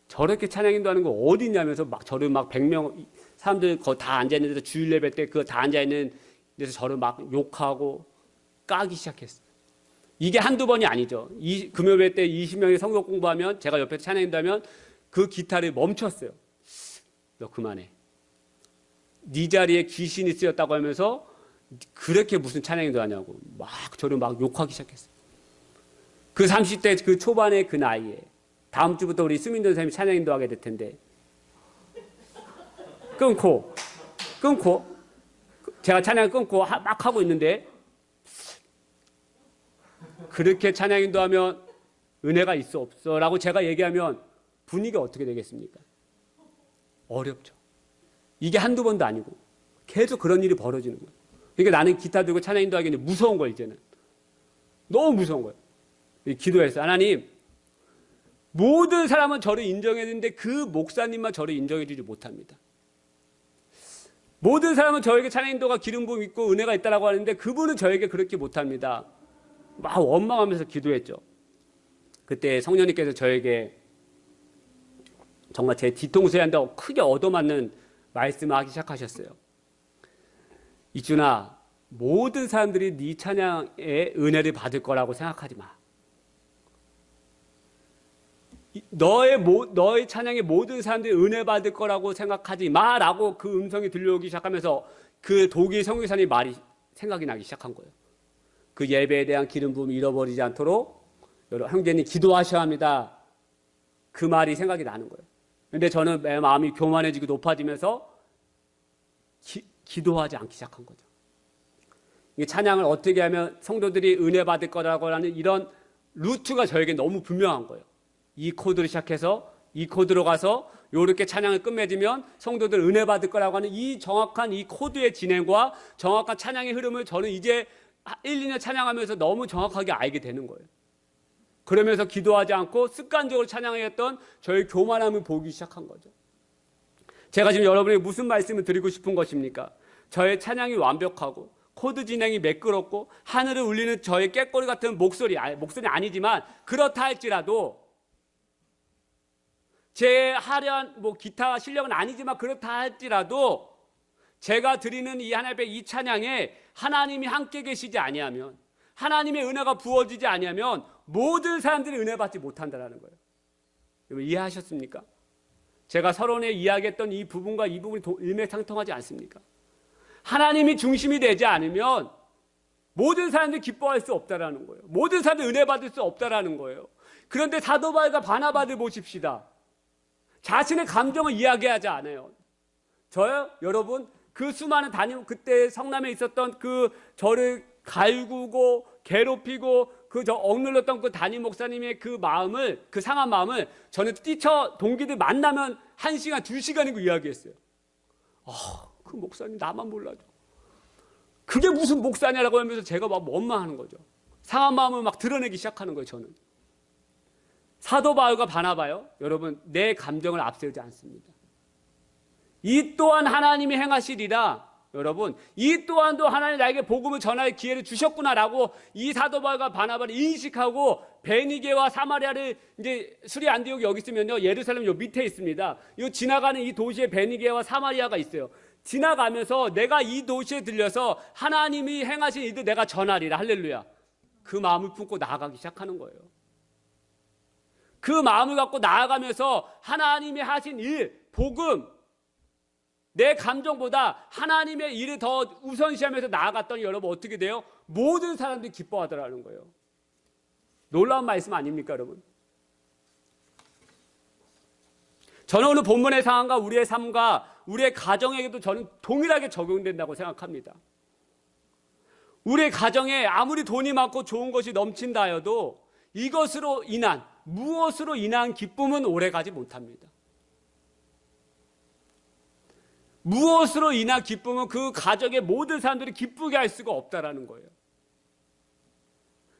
저렇게 찬양 인도하는 거 어디 있냐면서 막 저를 막 100명 사람들 거 다 앉아있는 데서 주일 예배 때 그거 다 앉아있는 데서 저를 막 욕하고 까기 시작했어요. 이게 한두 번이 아니죠. 금요일 때 20명이 성경 공부하면 제가 옆에서 찬양 인도하면 그 기타를 멈췄어요. 너 그만해. 네 자리에 귀신이 쓰였다고 하면서 그렇게 무슨 찬양 인도하냐고 막 저를 막 욕하기 시작했어요. 그 30대 그 초반의 그 나이에 다음 주부터 우리 수민전 선생님이 찬양 인도하게 될 텐데 끊고 제가 찬양을 끊고 막 하고 있는데 그렇게 찬양 인도하면 은혜가 있어 없어 라고 제가 얘기하면 분위기가 어떻게 되겠습니까? 어렵죠. 이게 한두 번도 아니고 계속 그런 일이 벌어지는 거예요. 그러니까 나는 기타 들고 찬양 인도하기는 무서운 거예요. 이제는 너무 무서운 거예요. 기도했어요. 하나님, 모든 사람은 저를 인정했는데 그 목사님만 저를 인정해주지 못합니다. 모든 사람은 저에게 찬양 인도가 기름 부음 있고 은혜가 있다라고 하는데 그분은 저에게 그렇게 못합니다. 막 원망하면서 기도했죠. 그때 성령님께서 저에게 정말 제 뒤통수에 한 대 크게 얻어맞는 말씀을 하기 시작하셨어요. 이준아, 모든 사람들이 네 찬양의 은혜를 받을 거라고 생각하지 마. 너의 찬양에 모든 사람들이 은혜 받을 거라고 생각하지 마라고 그 음성이 들려오기 시작하면서 그 독일 선교사님 말이 생각이 나기 시작한 거예요. 그 예배에 대한 기름 부음을 잃어버리지 않도록 여러분 형제님 기도하셔야 합니다. 그 말이 생각이 나는 거예요. 근데 저는 내 마음이 교만해지고 높아지면서 기도하지 않기 시작한 거죠. 이 찬양을 어떻게 하면 성도들이 은혜 받을 거라고 하는 이런 루트가 저에게 너무 분명한 거예요. 이 코드로 시작해서 이 코드로 가서 이렇게 찬양을 끝맺으면 성도들 은혜 받을 거라고 하는 이 정확한 이 코드의 진행과 정확한 찬양의 흐름을 저는 이제 1, 2년 찬양하면서 너무 정확하게 알게 되는 거예요. 그러면서 기도하지 않고 습관적으로 찬양했던 저의 교만함을 보기 시작한 거죠. 제가 지금 여러분에게 무슨 말씀을 드리고 싶은 것입니까? 저의 찬양이 완벽하고 코드 진행이 매끄럽고 하늘을 울리는 저의 꾀꼬리 같은 목소리 아니지만 그렇다 할지라도 제 화려한 기타 실력은 아니지만 그렇다 할지라도 제가 드리는 이 하나님 앞에 이 찬양에 하나님이 함께 계시지 아니하면, 하나님의 은혜가 부어지지 아니하면 모든 사람들이 은혜 받지 못한다는 거예요. 여러분 이해하셨습니까? 제가 서론에 이야기했던 이 부분과 이 부분이 일맥상통하지 않습니까? 하나님이 중심이 되지 않으면 모든 사람들이 기뻐할 수 없다라는 거예요. 모든 사람들이 은혜 받을 수 없다라는 거예요. 그런데 사도 바울과 바나바를 보십시다. 자신의 감정을 이야기하지 않아요. 저요? 여러분 그 수많은 그때 성남에 있었던 그 저를 갈구고 괴롭히고 저 억눌렀던 그 담임 목사님의 그 마음을, 그 상한 마음을 저는 동기들 만나면 1시간, 2시간이고 이야기했어요. 그 목사님 나만 몰라줘. 그게 무슨 목사냐라고 하면서 제가 막 원망하는 거죠. 상한 마음을 막 드러내기 시작하는 거예요, 저는. 사도 바울과 바나바요, 여러분 내 감정을 앞세우지 않습니다. 이 또한 하나님이 행하시리라. 여러분 이 또한도 하나님 나에게 복음을 전할 기회를 주셨구나라고 이 사도 바울과 바나바를 인식하고 베니게와 사마리아를 이제 수리 안디옥이 여기 있으면요, 예루살렘 요 밑에 있습니다. 요 지나가는 이 도시에 베니게와 사마리아가 있어요. 지나가면서 내가 이 도시에 들려서 하나님이 행하신 일들 내가 전하리라. 할렐루야. 그 마음을 품고 나아가기 시작하는 거예요. 그 마음을 갖고 나아가면서 하나님이 하신 일, 복음, 내 감정보다 하나님의 일을 더 우선시하면서 나아갔더니 여러분 어떻게 돼요? 모든 사람들이 기뻐하더라는 거예요. 놀라운 말씀 아닙니까, 여러분? 저는 오늘 본문의 상황과 우리의 삶과 우리의 가정에게도 저는 동일하게 적용된다고 생각합니다. 우리의 가정에 아무리 돈이 많고 좋은 것이 넘친다 하여도 이것으로 인한, 무엇으로 인한 기쁨은 오래가지 못합니다. 무엇으로 인한 기쁨은 그 가정의 모든 사람들이 기쁘게 할 수가 없다라는 거예요.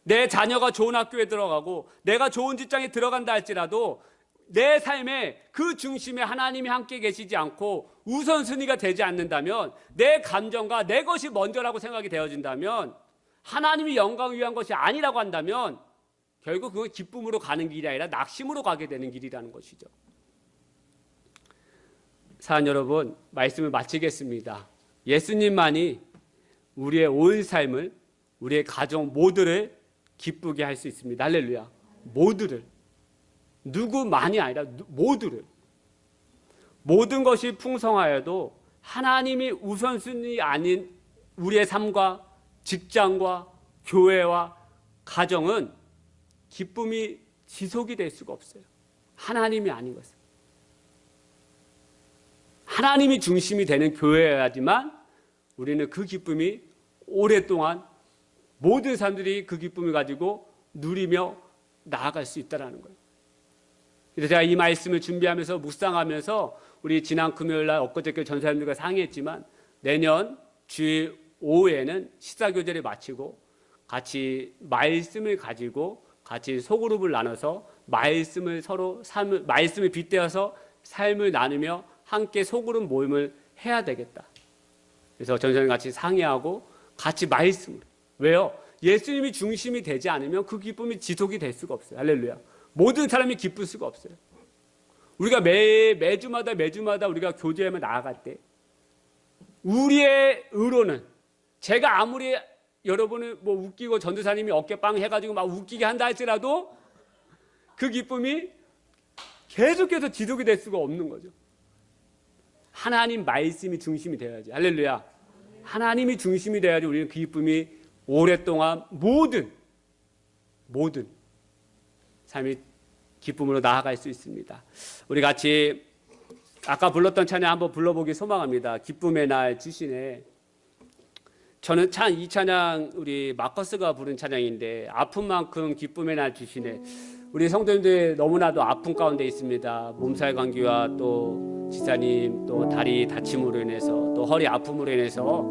내 자녀가 좋은 학교에 들어가고 내가 좋은 직장에 들어간다 할지라도 내 삶의 그 중심에 하나님이 함께 계시지 않고 우선순위가 되지 않는다면, 내 감정과 내 것이 먼저라고 생각이 되어진다면, 하나님이 영광을 위한 것이 아니라고 한다면 결국 그건 기쁨으로 가는 길이 아니라 낙심으로 가게 되는 길이라는 것이죠. 사랑 여러분, 말씀을 마치겠습니다. 예수님만이 우리의 온 삶을, 우리의 가정 모두를 기쁘게 할 수 있습니다. 할렐루야. 모두를. 누구만이 아니라 모두를. 모든 것이 풍성하여도 하나님이 우선순위 아닌 우리의 삶과 직장과 교회와 가정은 기쁨이 지속이 될 수가 없어요. 하나님이 아닌 것은. 하나님이 중심이 되는 교회여야지만 우리는 그 기쁨이 오랫동안 모든 사람들이 그 기쁨을 가지고 누리며 나아갈 수 있다는 거예요. 그래서 제가 이 말씀을 준비하면서 묵상하면서 우리 지난 금요일날 엊그저께 전사님들과 상의했지만 내년 주일 오후에는 시사교제를 마치고 같이 말씀을 가지고 같이 소그룹을 나눠서 말씀을 빗대어서 삶을 나누며 함께 소그룹 모임을 해야 되겠다. 그래서 전사님 같이 상의하고 같이 말씀을. 왜요? 예수님이 중심이 되지 않으면 그 기쁨이 지속이 될 수가 없어요. 할렐루야. 모든 사람이 기쁠 수가 없어요. 우리가 매주마다 우리가 교제하며 나아갈 때 우리의 의로는, 제가 아무리 여러분을 웃기고 전도사님이 어깨빵 해가지고 막 웃기게 한다 할지라도 그 기쁨이 계속해서 지속이 될 수가 없는 거죠. 하나님 말씀이 중심이 되어야지. 할렐루야. 하나님이 중심이 돼야지 우리는 그 기쁨이 오랫동안 모든 삶이 기쁨으로 나아갈 수 있습니다. 우리 같이 아까 불렀던 찬양 한번 불러보기 소망합니다. 기쁨의 날 주시네. 저는 참 이 찬양 우리 마커스가 부른 찬양인데, 아픈 만큼 기쁨의 날 주시네. 우리 성도님들 너무나도 아픈 가운데 있습니다. 몸살 감기와 또 지사님 또 다리 다침으로 인해서 또 허리 아픔으로 인해서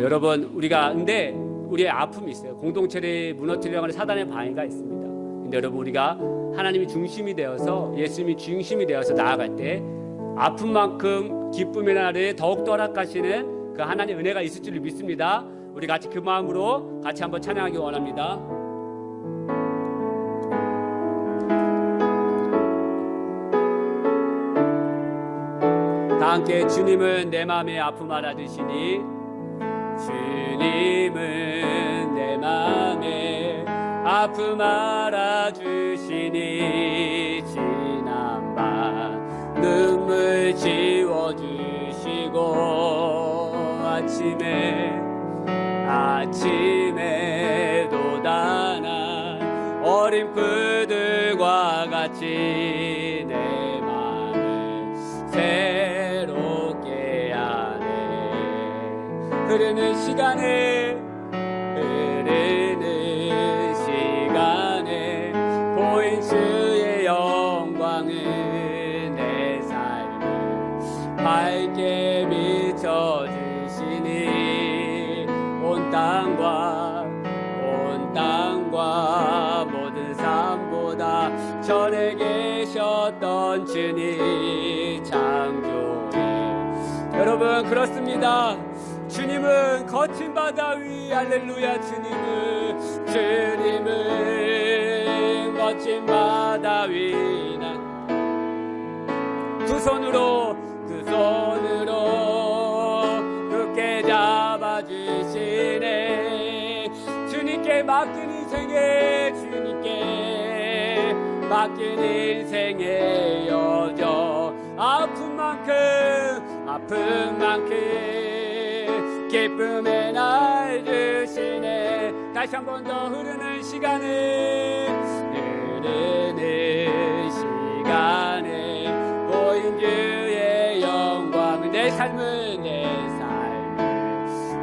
여러분 근데 우리의 아픔이 있어요. 공동체를 무너뜨리려고 하는 사단의 방해가 있습니다. 근데 여러분 우리가 하나님이 중심이 되어서 예수님이 중심이 되어서 나아갈 때 아픈 만큼 기쁨의 날에 더욱더 허락하시는 그 하나님의 은혜가 있을 줄 믿습니다. 우리 같이 그 마음으로 같이 한번 찬양하기 원합니다. 다 함께 주님은 내 마음의 아픔 알아주시니, 주님은 내 마음의 아픔 알아주시니, 지난 밤 눈물 지워주시고 아침에도 다난 어린 푸들과 같이 내 마음을 새롭게 하네. 흐르는 시간에 보인 주의 영광은 내 삶을 밝게 비춰주시니, 온 땅과 모든 삶보다 전에 계셨던 주님 창조해. 여러분, 그렇습니다. 주님은 거친 바다 위, 할렐루야. 주님은 거친 바다 위, 두 손으로 굳게 잡아주시네. 주님께 맡긴 인생의 여정, 아픈 만큼 기쁨의 날 주시네. 다시 한 번 더 흐르는 시간에 보인 주의 영광, 내 삶을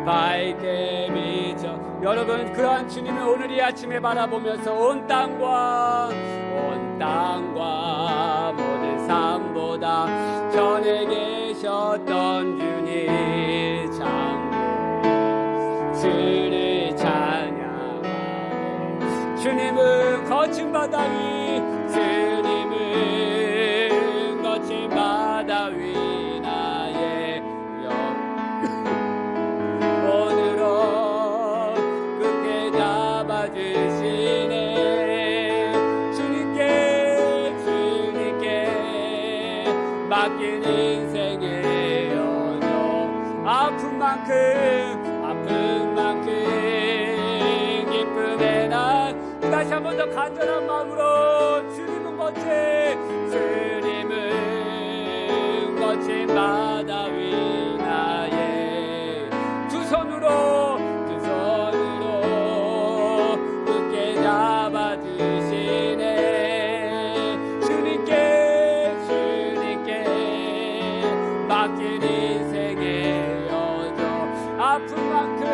밝게 비춰. 여러분, 그러한 주님을 오늘 이 아침에 바라보면서 온 땅과 모든 삶보다 전에 계셨던 주님 주를 찬양하네. 주님은 거친 바다 위, 나의 영혼으로 굳게 잡아주시네. 주님께 맡긴 인생의 여정, 아픈 만큼 기쁨의 날. 다시 한 번 더 간절한 마음으로, 주님은 거친 바다 위, 나의 두 손으로 굳게 잡아주시네. 주님께 맡긴 인생의 여정, 아픈 만큼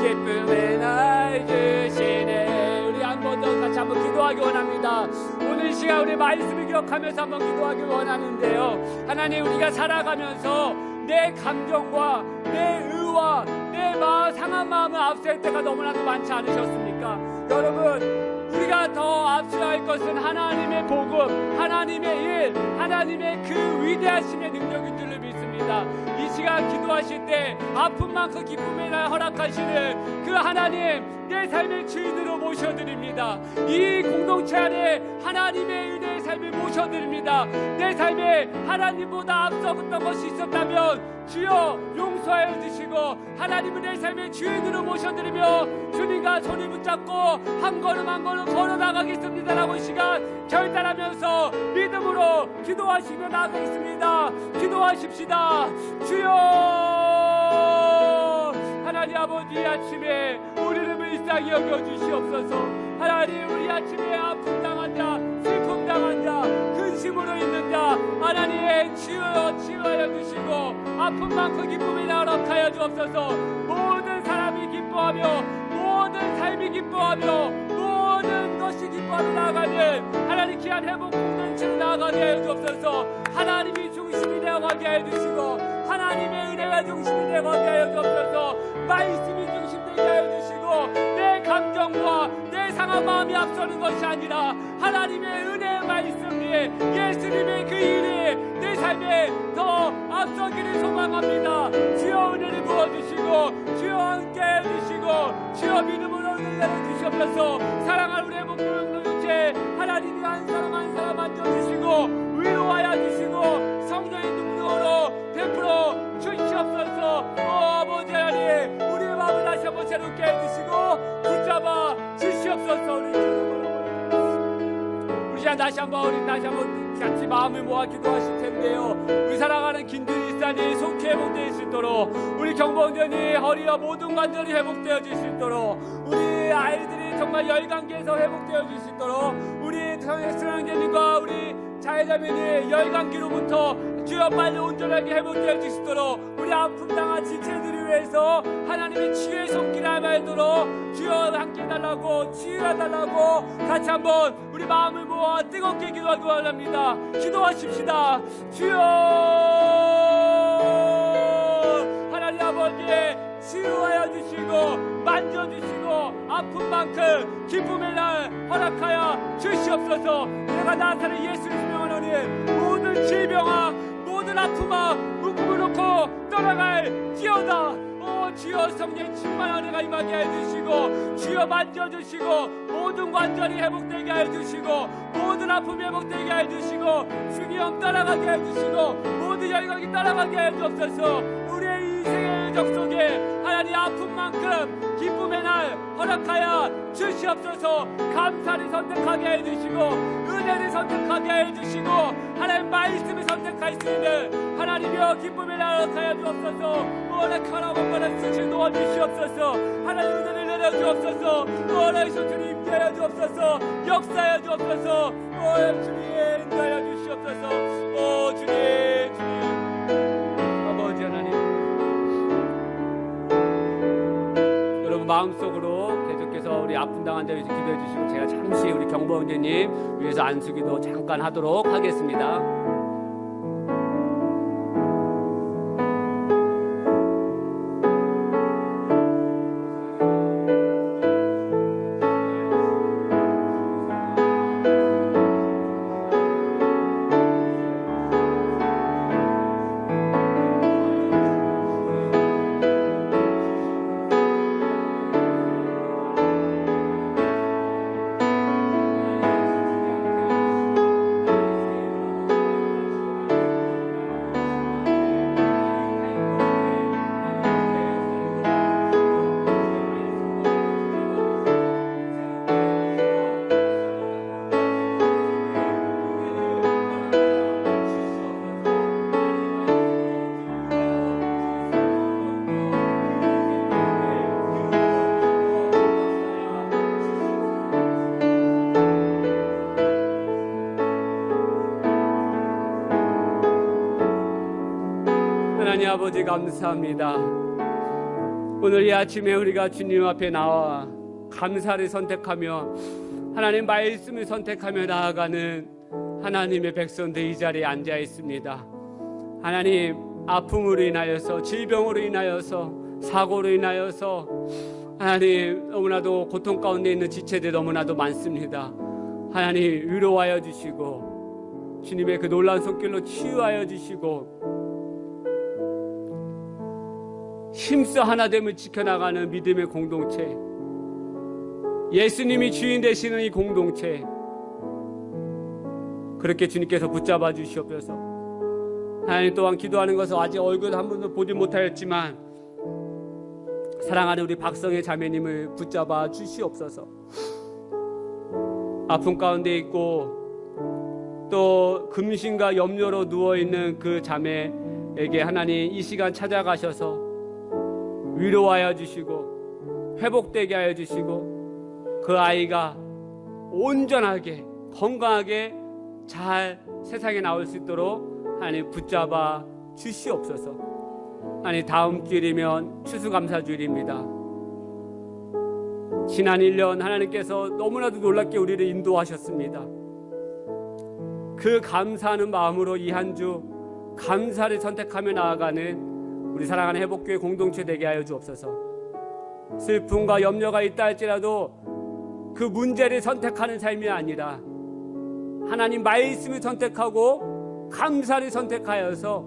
기쁨의 날 주시네. 우리 한 번 더 같이 한번 기도하기 원합니다. 오늘 시간 우리 말씀을 기억하면서 한번 기도하기 원하는데요. 하나님, 우리가 살아가면서 내 감정과 내 의와 내 상한 마음을 앞세울 때가 너무나도 많지 않으셨습니까? 여러분, 우리가 더 앞서야 할 것은 하나님의 복음, 하나님의 일, 하나님의 그 위대하심의 능력인 줄을 믿습니다. 이 시간 기도하실 때 아픈 만큼 기쁨의 날 허락하시는 그 하나님, 내 삶의 주인으로 모셔드립니다. 이 공동체 안에 하나님의 은혜의 삶을 모셔드립니다. 내 삶에 하나님보다 앞서갔던 것이 있었다면 주여 용서하여 주시고, 하나님을 내 삶의 주인으로 모셔드리며 주님과 손을 붙잡고 한 걸음 한 걸음 걸어 나가겠습니다라고 이 시간 결단하면서 믿음으로 기도하시며 나가겠습니다. 기도하십시다. 주여, 하나님 아버지, 아침에 우리를 불쌍히 여겨주시옵소서. 하나님, 우리 아침에 아픔 당한 자, 슬픔 당한 자, 근심으로 있는 자, 하나님 치유하여 주시고 아픈 만큼 기쁨이 나락하여 주옵소서. 모든 사람이 기뻐하며 모든 삶이 기뻐하며 모든 것이 기뻐하며 나아가는 하나님 귀한 회복 공동체로 나아가게 하여 주옵소서. 하나님이 중심이 되어가게 하여 주시고 하나님의 은혜가 중심이 되어가게 하여 주옵소서. 말씀이 중심되게 하여 주시고 내 감정과 내 상한 마음이 앞서는 것이 아니라 하나님의 은혜의 말씀, 예수님의 그 일이 내 삶에 더 앞서기를 소망합니다. 주여 은혜를 부어주시고 주여 함께 해주시고 주여 믿음으로 은혜를 주시옵소서. 사랑하는 우리의 목표를 공동체 하나님이 한 사람 만져주시고 위로하여 주시고 성령의 능력으로 베풀어 주시옵소서. 아버지 하나님, 우리의 마음을 다시 한번 새롭게 해주시고 붙잡아 주시옵소서. 우리 시간 다시 한번 같이 마음을 모아 기도하실 텐데요. 우리 살아가는 긴든 일산이 속히 회복되어 수 있도록, 우리 경범전이 허리와 모든 관절이 회복되어 질 수 있도록, 우리 아이들이 정말 열관계에서 회복되어 질 수 있도록, 우리 성형제님과 우리 자회자매니 열관기로부터 주여 빨리 온전하게 회복되어 질 수 있도록, 우리 아픔 당한 지체들을 위해서 하나님의 치유의 손길을 알도록 주여 함께 해달라고, 치유해달라고 같이 한번 우리 마음을 모아 뜨겁게 기도하기 원합니다. 기도하십시다. 주여 하나님 아버지 치유하여 주시고 만져주시고 아픈 만큼 기쁨의 날 허락하여 주시옵소서. 내가 나타낸 예수를 명하노니 모든 질병아 모든 아픔아 묶음을 놓고 떠나갈지어다. 주여 성령 충만한 은혜가 임하게 해주시고 주여 만져주시고 모든 관절이 회복되게 해주시고 모든 아픔이 회복되게 해주시고 주님 따라가게 해주시고 모든 열광이 따라가게 해주옵소서. 우리의 인생의 적 속에 하나님 아픔만큼 기쁨의 날 허락하여 주시옵소서. 감사를 선택하게 해주시고 은혜를 선택하게 해주시고 하나님 말씀을 선택할 수 있는 하나님이여 기쁨의 날 허락하여 주옵소서. 오래카라고만한 수치를 도와주시옵소서. 하나님 은혜를 내려주옵소서. 오래서 주님 인도하여 주옵소서. 역사하여 주옵소서. 주님 인도하여 주시옵소서. 주님 아버지 하나님, 여러분 마음속으로 계속해서 우리 아픔 당한 자에 대해서 기도해 주시고 제가 잠시 우리 경보형제님 위해서 안수기도 잠깐 하도록 하겠습니다. 하나님 아버지 감사합니다. 오늘 이 아침에 우리가 주님 앞에 나와 감사를 선택하며 하나님 말씀을 선택하며 나아가는 하나님의 백성들 이 자리에 앉아 있습니다. 하나님 아픔으로 인하여서 질병으로 인하여서 사고로 인하여서 하나님 너무나도 고통 가운데 있는 지체들 너무나도 많습니다. 하나님 위로하여 주시고 주님의 그 놀라운 손길로 치유하여 주시고 힘써 하나됨을 지켜나가는 믿음의 공동체, 예수님이 주인 되시는 이 공동체, 그렇게 주님께서 붙잡아 주시옵소서. 하나님 또한 기도하는 것을 아직 얼굴 한 번도 보지 못하였지만 사랑하는 우리 박성의 자매님을 붙잡아 주시옵소서. 아픔 가운데 있고 또 금신과 염려로 누워있는 그 자매에게 하나님 이 시간 찾아가셔서 위로하여 주시고 회복되게 하여 주시고 그 아이가 온전하게 건강하게 잘 세상에 나올 수 있도록 하나님 붙잡아 주시옵소서. 하나님 다음 주일이면 추수감사주일입니다. 지난 1년 하나님께서 너무나도 놀랍게 우리를 인도하셨습니다. 그 감사하는 마음으로 이 한 주 감사를 선택하며 나아가는 우리 사랑하는 회복교회 공동체 되게 하여 주옵소서. 슬픔과 염려가 있다 할지라도 그 문제를 선택하는 삶이 아니라 하나님 말씀을 선택하고 감사를 선택하여서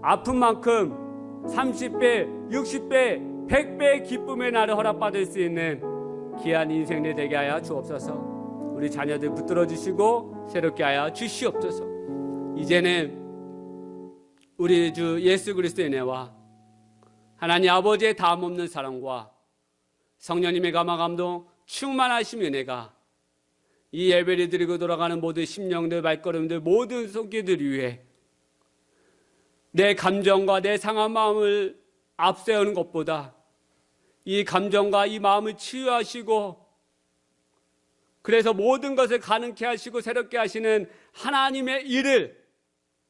아픈 만큼 30배, 60배, 100배의 기쁨의 날을 허락받을 수 있는 귀한 인생이 되게 하여 주옵소서. 우리 자녀들 붙들어 주시고 새롭게 하여 주시옵소서. 이제는 우리 주 예수 그리스도의 은혜와 하나님 아버지의 다함없는 사랑과 성령님의 감화 감동 충만하심 은혜가 이 예배를 드리고 돌아가는 모든 심령들, 발걸음들, 모든 손길들 위해 내 감정과 내 상한 마음을 앞세우는 것보다 이 감정과 이 마음을 치유하시고 그래서 모든 것을 가능케 하시고 새롭게 하시는 하나님의 일을,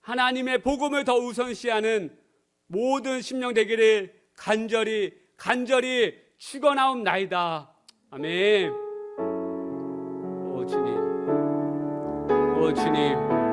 하나님의 복음을 더 우선시하는 모든 심령 되기를 간절히 축원하옵나이다. 아멘. 오 주님, 오 주님.